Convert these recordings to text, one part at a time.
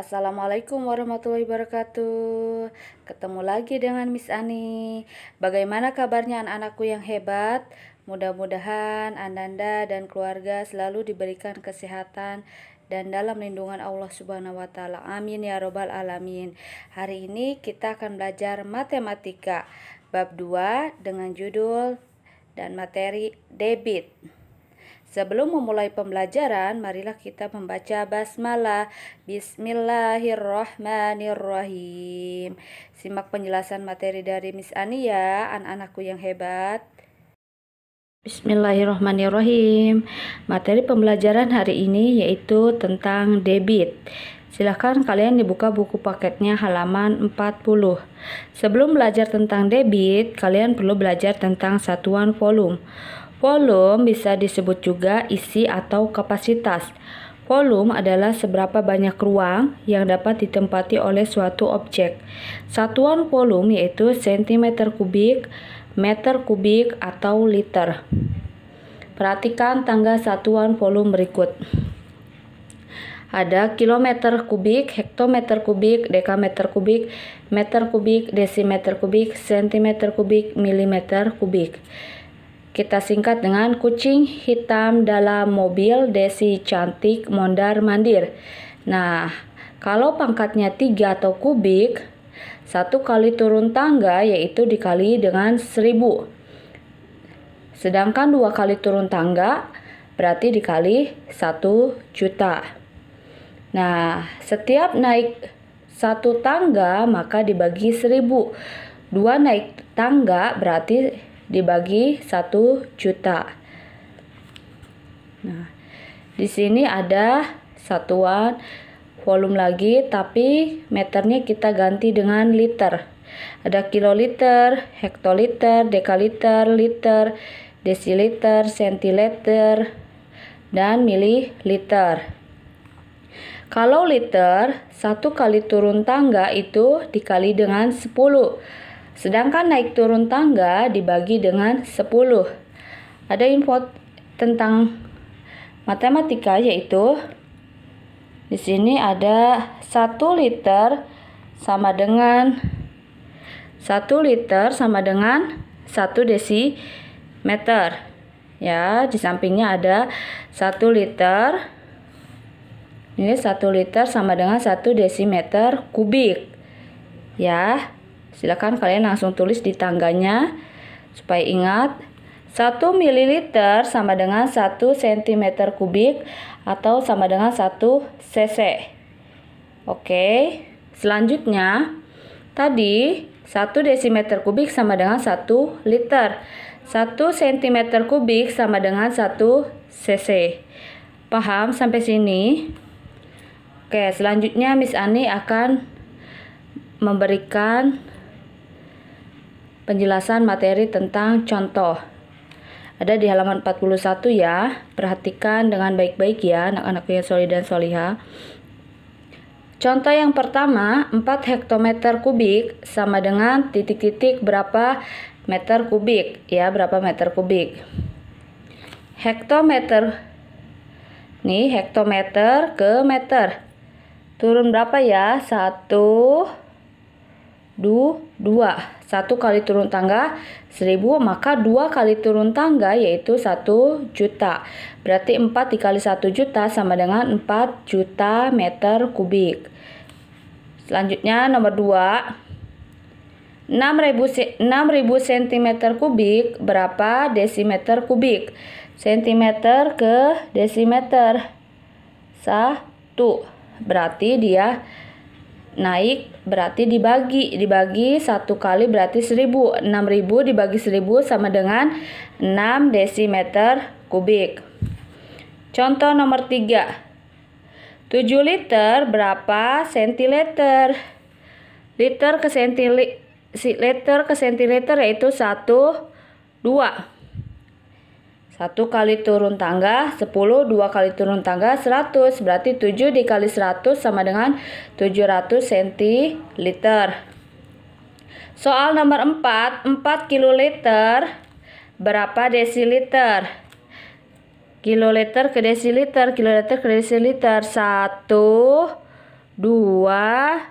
Assalamualaikum warahmatullahi wabarakatuh. Ketemu lagi dengan Miss Ani. Bagaimana kabarnya anak-anakku yang hebat? Mudah-mudahan Ananda dan keluarga selalu diberikan kesehatan dan dalam lindungan Allah Subhanahu wa taala. Amin ya robbal alamin. Hari ini kita akan belajar matematika bab 2 dengan judul dan materi debit. Sebelum memulai pembelajaran, marilah kita membaca basmalah. Bismillahirrahmanirrahim. Simak penjelasan materi dari Miss Ani ya, anak-anakku yang hebat. Bismillahirrahmanirrahim. Materi pembelajaran hari ini yaitu tentang debit. Silahkan kalian dibuka buku paketnya halaman 40. Sebelum belajar tentang debit, kalian perlu belajar tentang satuan volume. Volume bisa disebut juga isi atau kapasitas. Volume adalah seberapa banyak ruang yang dapat ditempati oleh suatu objek. Satuan volume yaitu cm kubik, meter kubik, atau liter. Perhatikan tangga satuan volume berikut. Ada kilometer kubik, hektometer kubik, dekameter kubik, meter kubik, desimeter kubik, sentimeter kubik, milimeter kubik. Kita singkat dengan kucing hitam dalam mobil, Desi cantik mondar mandir. Nah, kalau pangkatnya 3 atau kubik, 1 kali turun tangga yaitu dikali dengan 1000. Sedangkan 2 kali turun tangga berarti dikali 1 juta. Nah, setiap naik 1 tangga maka dibagi 1000. 2 naik tangga berarti dibagi 1 juta. Nah, di sini ada satuan volume lagi, tapi meternya kita ganti dengan liter. Ada kiloliter, hektoliter, dekaliter, liter, desiliter, sentiliter, dan mililiter. Kalau liter, 1 kali turun tangga itu dikali dengan 10. Sedangkan naik turun tangga dibagi dengan 10. Ada info tentang matematika yaitu di sini ada 1 liter sama dengan 1 desimeter. Ya, di sampingnya ada 1 liter. Ini 1 liter sama dengan 1 desimeter kubik. Ya. Silakan kalian langsung tulis di tangganya supaya ingat. 1 mililiter sama dengan 1 cm kubik atau sama dengan 1 cc. Oke. Selanjutnya tadi 1 desimeter kubik sama dengan 1 liter. 1 cm kubik sama dengan 1 cc. Paham sampai sini? Oke, selanjutnya Miss Ani akan memberikan penjelasan materi tentang contoh. Ada di halaman 41 ya. Perhatikan dengan baik-baik ya anak-anak yang solih dan solihah. Contoh yang pertama, 4 hektometer kubik sama dengan titik-titik berapa meter kubik. Ya, berapa meter kubik. Hektometer. Nih, hektometer ke meter. Turun berapa ya? 1, 2. 1 kali turun tangga 1000, maka 2 kali turun tangga yaitu 1 juta. Berarti 4 dikali 1 juta sama dengan 4 juta meter kubik. Selanjutnya nomor 2. 6000 cm kubik berapa desimeter kubik? Sentimeter ke desimeter 1. Berarti dia naik berarti dibagi 1 kali berarti 1000. 6000 dibagi 1000 sama dengan 6 desimeter kubik. Contoh nomor 3. 7 liter berapa sentiliter? Liter ke sentiliter yaitu 1, 2. 1 kali turun tangga 10, 2 kali turun tangga 100. Berarti 7 dikali 100 sama dengan 700 centiliter. Soal nomor 4. 4 kiloliter berapa desiliter? Kiloliter ke desiliter. 1, 2,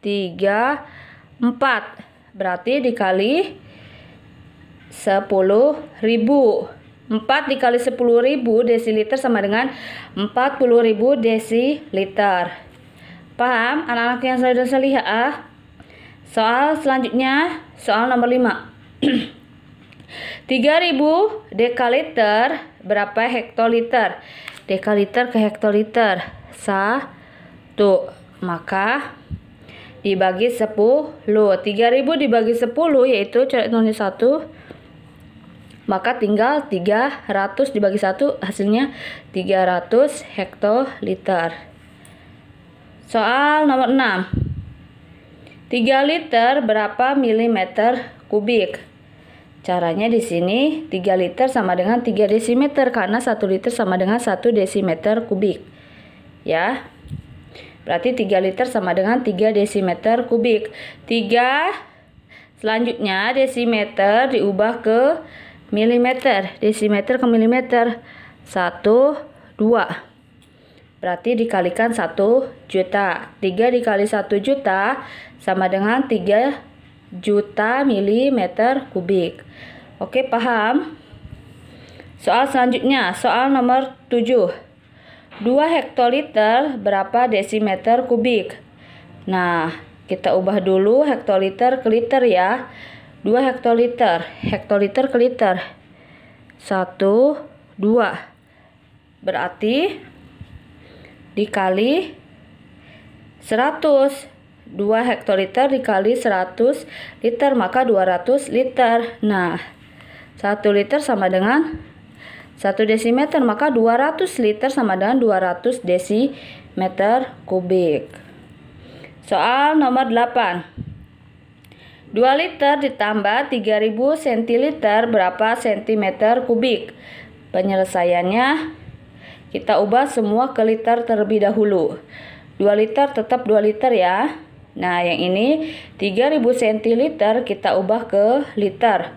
3, 4. Berarti dikali 10.000. 4 dikali 10.000 desiliter sama dengan 40.000 desiliter. Paham anak-anak yang solih dan solihah? Soal selanjutnya, soal nomor 5. 3.000 dekaliter berapa hektoliter? Dekaliter ke hektoliter 1. Maka dibagi 10. 3.000 dibagi 10 yaitu coret nolnya 1. Maka tinggal 300 dibagi 1, hasilnya 300 hektoliter. Soal nomor 6. 3 liter berapa milimeter kubik? Caranya di sini 3 liter sama dengan 3 desimeter karena 1 liter sama dengan 1 desimeter kubik. Ya. Berarti 3 liter sama dengan 3 desimeter kubik. 3 selanjutnya desimeter diubah ke milimeter. Desimeter ke milimeter 1, 2. Berarti dikalikan 1 juta. 3 dikali 1 juta sama dengan 3 juta milimeter kubik. Oke, paham? Soal selanjutnya, soal nomor 7. 2 hektoliter berapa desimeter kubik? Nah, kita ubah dulu hektoliter ke liter ya. 2 hektoliter, hektoliter ke liter 1, 2. Berarti dikali 100. 2 hektoliter dikali 100 liter maka 200 liter. Nah, 1 liter sama dengan 1 desimeter maka 200 liter sama dengan 200 desimeter kubik. Soal nomor 8. 2 liter ditambah 3000 centiliter berapa sentimeter kubik? Penyelesaiannya kita ubah semua ke liter terlebih dahulu. 2 liter tetap 2 liter ya. Nah, yang ini 3000 centiliter kita ubah ke liter.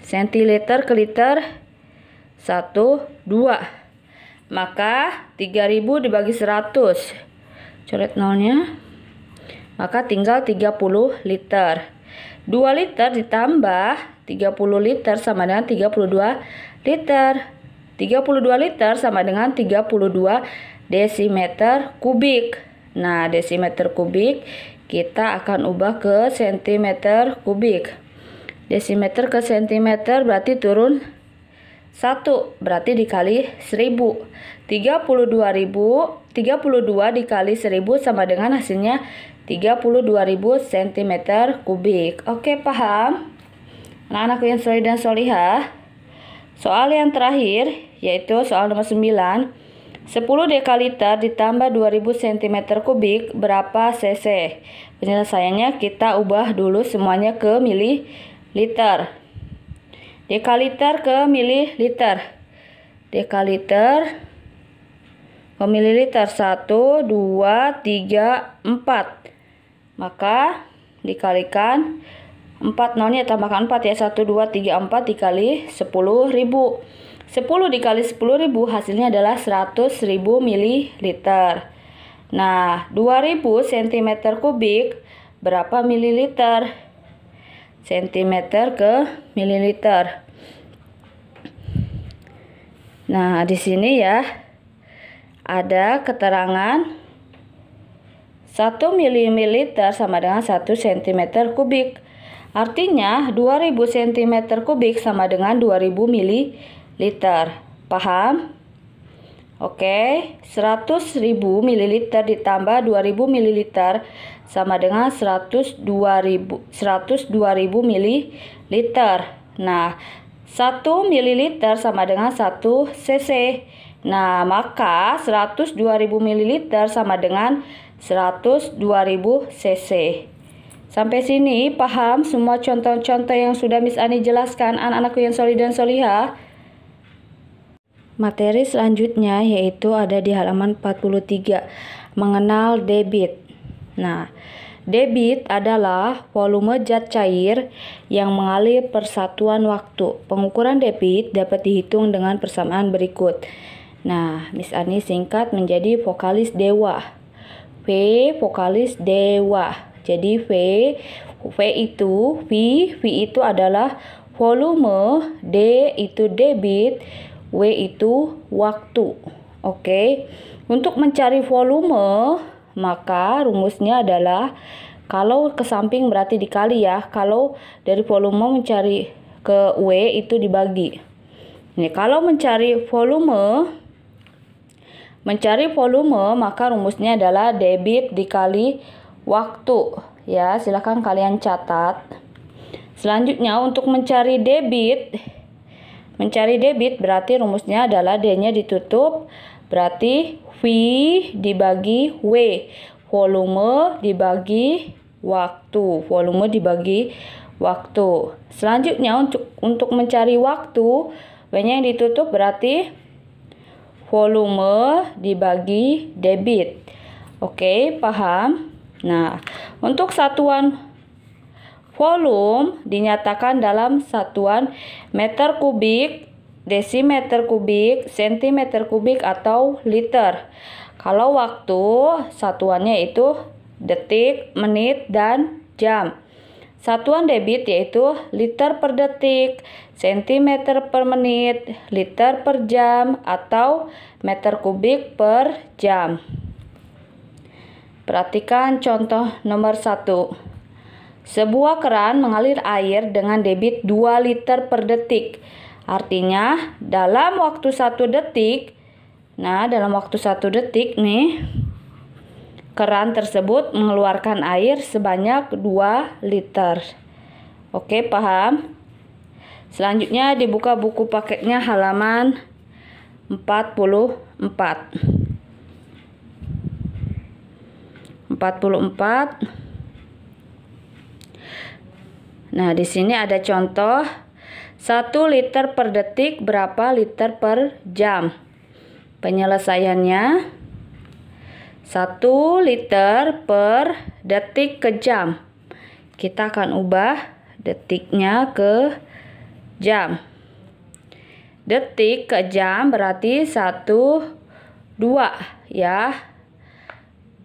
Centiliter ke liter 1, 2. Maka 3000 dibagi 100. Coret nolnya. Maka tinggal 30 liter. 2 liter ditambah 30 liter sama dengan 32 liter. 32 liter sama dengan 32 desimeter kubik. Nah, desimeter kubik kita akan ubah ke sentimeter kubik. Desimeter ke sentimeter berarti turun 1, berarti dikali 1000. 32 dikali 1000 sama dengan hasilnya 32.000 cm kubik. Oke, paham? Anak-anak yang solih dan solihah. Soal yang terakhir yaitu soal nomor 9. 10 dekaliter ditambah 2000 cm kubik berapa cc? Penyelesaiannya kita ubah dulu semuanya ke mililiter. Dekaliter ke mililiter. Dekaliter ke mililiter 1, 2, 3, 4. Maka dikalikan 4 nolnya tambahkan 4 ya. 1, 2, 3, 4 dikali 10.000. 10 dikali 10.000 hasilnya adalah 100.000 mililiter. Nah, 2000 cm kubik berapa mililiter? Centimeter ke mililiter. Nah, di sini ya ada keterangan 1 mililiter sama dengan 1 cm kubik. Artinya 2000 cm kubik sama dengan 2000 mililiter. Paham? Oke, 100.000 mililiter ditambah 2000 mililiter sama dengan 102.000 mililiter. Nah, 1 mililiter sama dengan 1 cc. Nah, maka 102.000 mililiter sama dengan 102.000 cc. Sampai sini paham semua contoh-contoh yang sudah Miss Ani jelaskan anak-anakku yang solih dan solihah? Materi selanjutnya yaitu ada di halaman 43, mengenal debit. Nah, debit adalah volume zat cair yang mengalir persatuan waktu. Pengukuran debit dapat dihitung dengan persamaan berikut. Nah, Miss Ani singkat menjadi vokalis Dewa. V vokalis dewa. Jadi V itu adalah volume, D itu debit, W itu waktu. Oke. Untuk mencari volume, maka rumusnya adalah kalau ke samping berarti dikali ya. Kalau dari volume mencari ke W itu dibagi. Ini kalau mencari volume maka rumusnya adalah debit dikali waktu. Ya, silakan kalian catat. Selanjutnya untuk mencari debit berarti rumusnya adalah D-nya ditutup, berarti V dibagi W. Volume dibagi waktu. Selanjutnya untuk mencari waktu, W-nya yang ditutup berarti volume dibagi debit. Oke, paham? Nah, untuk satuan volume dinyatakan dalam satuan meter kubik, desimeter kubik, sentimeter kubik, atau liter. Kalau waktu, satuannya itu detik, menit, dan jam. Satuan debit yaitu liter per detik, sentimeter per menit, liter per jam, atau meter kubik per jam. Perhatikan contoh nomor 1. Sebuah keran mengalir air dengan debit 2 liter per detik. Artinya dalam waktu 1 detik, nih, keran tersebut mengeluarkan air sebanyak 2 liter. Oke, paham? Selanjutnya dibuka buku paketnya halaman 44. Nah, di sini ada contoh 1 liter per detik berapa liter per jam. Penyelesaiannya 1 liter per detik ke jam. Kita akan ubah detiknya ke jam. Detik ke jam berarti 1, 2 ya.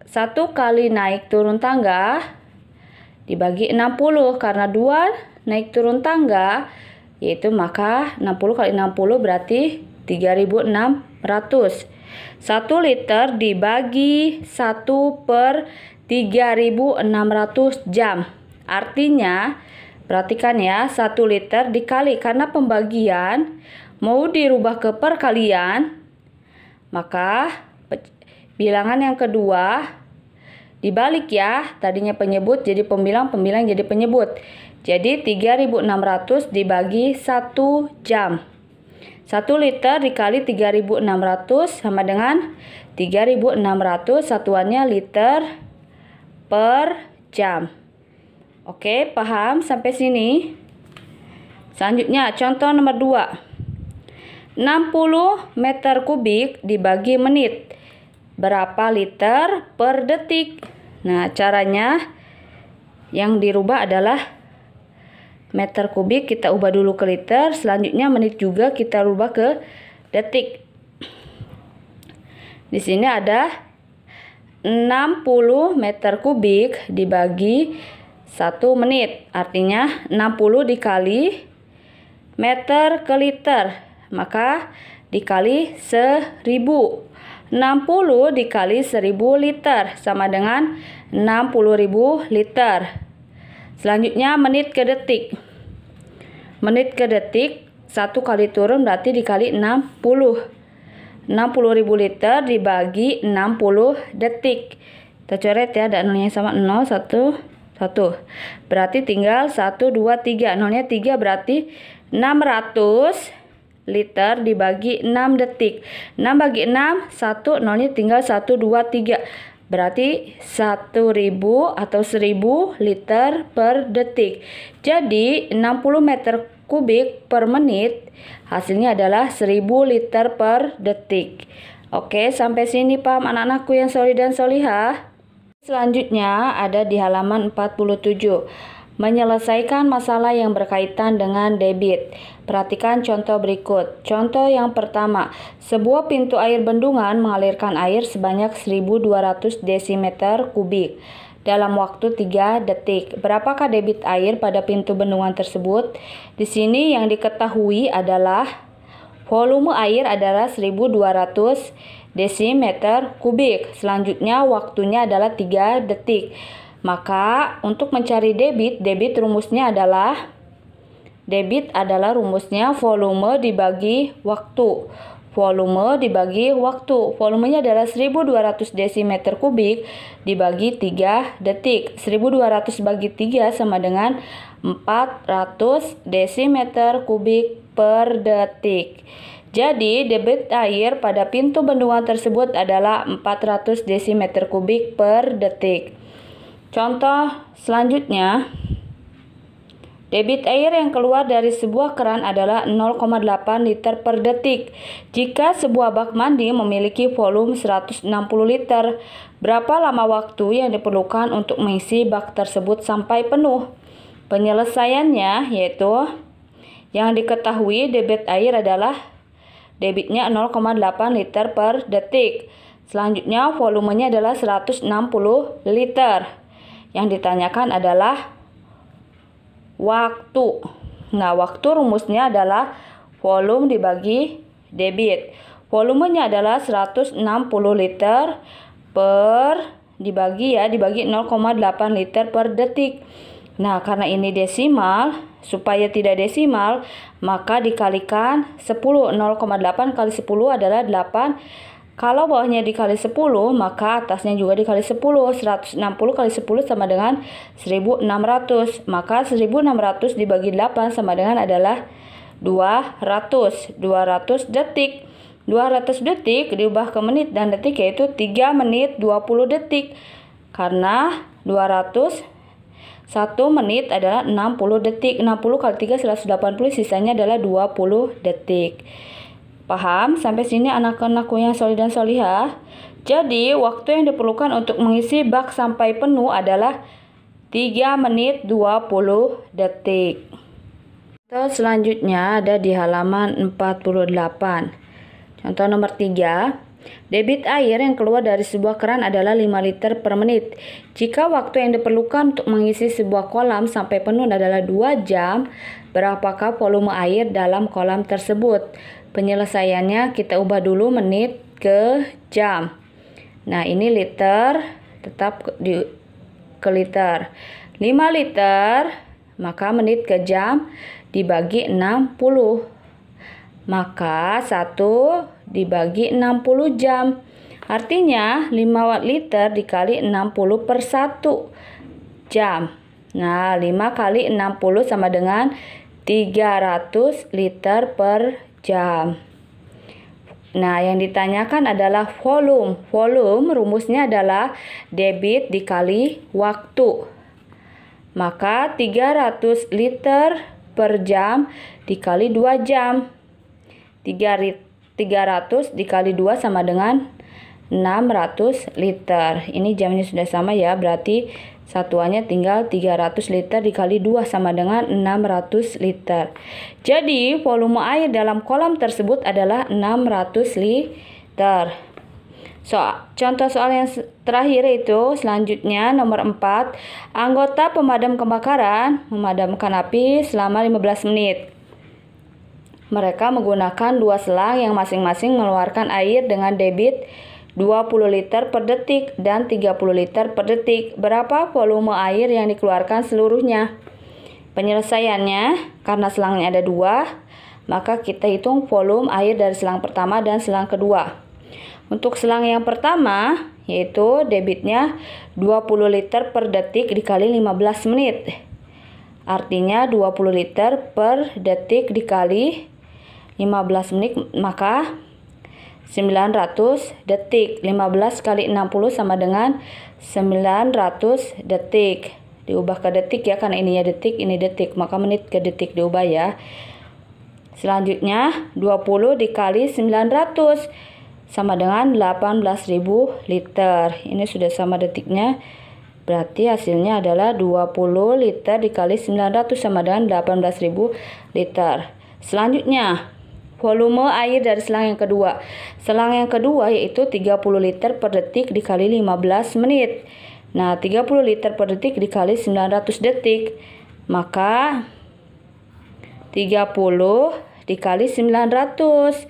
1 kali naik turun tangga dibagi 60 karena 2 naik turun tangga, yaitu maka 60 kali 60 berarti 3.600. 1 liter dibagi 1 per 3.600 jam. Artinya, perhatikan ya, 1 liter dikali, karena pembagian mau dirubah ke perkalian, maka bilangan yang kedua dibalik ya, tadinya penyebut jadi pembilang, pembilang jadi penyebut. Jadi 3.600 dibagi 1 jam. 1 liter dikali 3.600 sama dengan 3.600, satuannya liter per jam. Oke, paham sampai sini? Selanjutnya contoh nomor 2. 60 meter kubik dibagi menit. Berapa liter per detik? Nah, caranya yang dirubah adalah meter kubik kita ubah dulu ke liter, selanjutnya menit juga kita rubah ke detik. Di sini ada 60 meter kubik dibagi 1 menit. Artinya 60 dikali meter ke liter, maka dikali 1000. 60 dikali 1000 liter sama dengan 60.000 liter. Selanjutnya menit ke detik. Menit ke detik 1 kali turun berarti dikali 60. 60.000 liter dibagi 60 detik. Kita coret ya, ada nolnya sama 0, 1, 1. Berarti tinggal 1, 2, 3. Nolnya 3 berarti 600 liter dibagi 6 detik. 6 bagi 6, 1, nolnya tinggal 1, 2, 3. Berarti 1000 atau 1000 liter per detik. Jadi 60 meter kubik per menit hasilnya adalah 1000 liter per detik. Oke, sampai sini paham anak-anakku yang solih dan solihah? Selanjutnya ada di halaman 47. Menyelesaikan masalah yang berkaitan dengan debit. Perhatikan contoh berikut. Contoh yang pertama, sebuah pintu air bendungan mengalirkan air sebanyak 1.200 desimeter kubik dalam waktu 3 detik. Berapakah debit air pada pintu bendungan tersebut? Di sini yang diketahui adalah volume air adalah 1.200 desimeter kubik. Selanjutnya waktunya adalah 3 detik. Maka untuk mencari debit rumusnya adalah rumusnya volume dibagi waktu. Volume dibagi waktu. Volumenya adalah 1.200 desimeter kubik dibagi 3 detik. 1.200 bagi 3 sama dengan 400 desimeter kubik per detik. Jadi debit air pada pintu bendungan tersebut adalah 400 desimeter kubik per detik. Contoh selanjutnya, debit air yang keluar dari sebuah keran adalah 0,8 liter per detik. Jika sebuah bak mandi memiliki volume 160 liter, berapa lama waktu yang diperlukan untuk mengisi bak tersebut sampai penuh? Penyelesaiannya yaitu yang diketahui debit air adalah debitnya 0,8 liter per detik. Selanjutnya volumenya adalah 160 liter. Yang ditanyakan adalah waktu. Nah, waktu rumusnya adalah volume dibagi debit. Volumenya adalah 160 liter dibagi 0,8 liter per detik. Nah, karena ini desimal, supaya tidak desimal, maka dikalikan 10. 0,8 kali 10 adalah 8. Kalau bawahnya dikali 10, maka atasnya juga dikali 10. 160 kali 10 sama dengan 1.600. Maka 1.600 dibagi 8 sama dengan adalah 200. 200 detik. 200 detik diubah ke menit dan detik yaitu 3 menit 20 detik. Karena 200 1 menit adalah 60 detik. 60 kali 3 180, sisanya adalah 20 detik. Paham? Sampai sini anak-anakku yang solih dan solihah. Jadi, waktu yang diperlukan untuk mengisi bak sampai penuh adalah 3 menit 20 detik. Contoh selanjutnya ada di halaman 48. Contoh nomor 3. Debit air yang keluar dari sebuah keran adalah 5 liter per menit. Jika waktu yang diperlukan untuk mengisi sebuah kolam sampai penuh adalah 2 jam, berapakah volume air dalam kolam tersebut? Penyelesaiannya kita ubah dulu menit ke jam. Nah, ini liter tetap ke liter. 5 liter, maka menit ke jam dibagi 60. Maka 1 dibagi 60 jam. Artinya 5 liter dikali 60 per 1 jam. Nah, 5 kali 60 sama dengan 300 liter per jam. Nah, yang ditanyakan adalah volume. Volume rumusnya adalah debit dikali waktu. Maka 300 liter per jam dikali 2 jam. 300 dikali 2 sama dengan 600 liter. Ini jamnya sudah sama ya, berarti satuannya tinggal 300 liter dikali 2 sama dengan 600 liter. Jadi volume air dalam kolam tersebut adalah 600 liter. Contoh soal yang terakhir itu selanjutnya nomor 4. Anggota pemadam kebakaran memadamkan api selama 15 menit. Mereka menggunakan 2 selang yang masing-masing mengeluarkan air dengan debit 20 liter per detik dan 30 liter per detik. Berapa volume air yang dikeluarkan seluruhnya? Penyelesaiannya, karena selangnya ada 2, maka kita hitung volume air dari selang pertama dan selang kedua. Untuk selang yang pertama, yaitu debitnya 20 liter per detik dikali 15 menit. Artinya 20 liter per detik dikali 15 menit, maka 900 detik. 15 kali 60 sama dengan 900 detik. Diubah ke detik ya, karena ininya detik, ini detik, maka menit ke detik diubah ya. Selanjutnya 20 dikali 900 sama dengan 18.000 liter. Ini sudah sama detiknya. Berarti hasilnya adalah 20 liter dikali 900 sama dengan 18.000 liter. Selanjutnya, volume air dari selang yang kedua. Selang yang kedua yaitu 30 liter per detik dikali 15 menit. Nah, 30 liter per detik dikali 900 detik. Maka 30 dikali 900.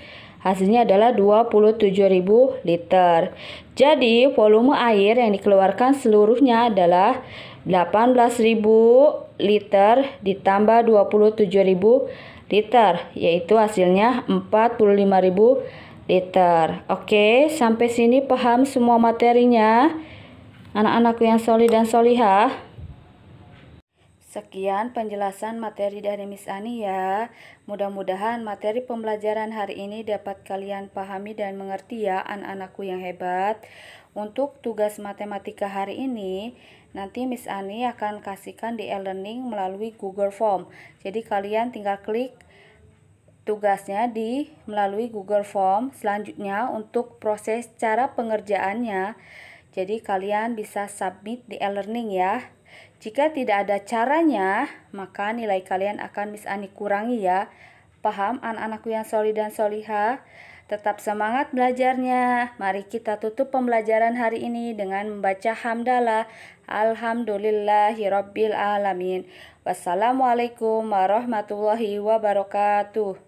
Hasilnya adalah 27.000 liter. Jadi, volume air yang dikeluarkan seluruhnya adalah 18.000 liter ditambah 27.000 liter, yaitu hasilnya 45.000 liter. Oke, sampai sini paham semua materinya? Anak-anakku yang solih dan solihah. Sekian penjelasan materi dari Miss Ani ya. Mudah-mudahan materi pembelajaran hari ini dapat kalian pahami dan mengerti ya anak-anakku yang hebat. Untuk tugas matematika hari ini, nanti Miss Ani akan kasihkan di e-learning melalui Google Form. Jadi kalian tinggal klik tugasnya melalui Google Form. Selanjutnya untuk proses cara pengerjaannya, jadi kalian bisa submit di e-learning ya. Jika tidak ada caranya, maka nilai kalian akan Miss Ani kurangi ya. Paham anak-anakku yang solih dan solihah? Tetap semangat belajarnya. Mari kita tutup pembelajaran hari ini dengan membaca hamdalah. Alhamdulillahirabbil alamin. Wassalamualaikum warahmatullahi wabarakatuh.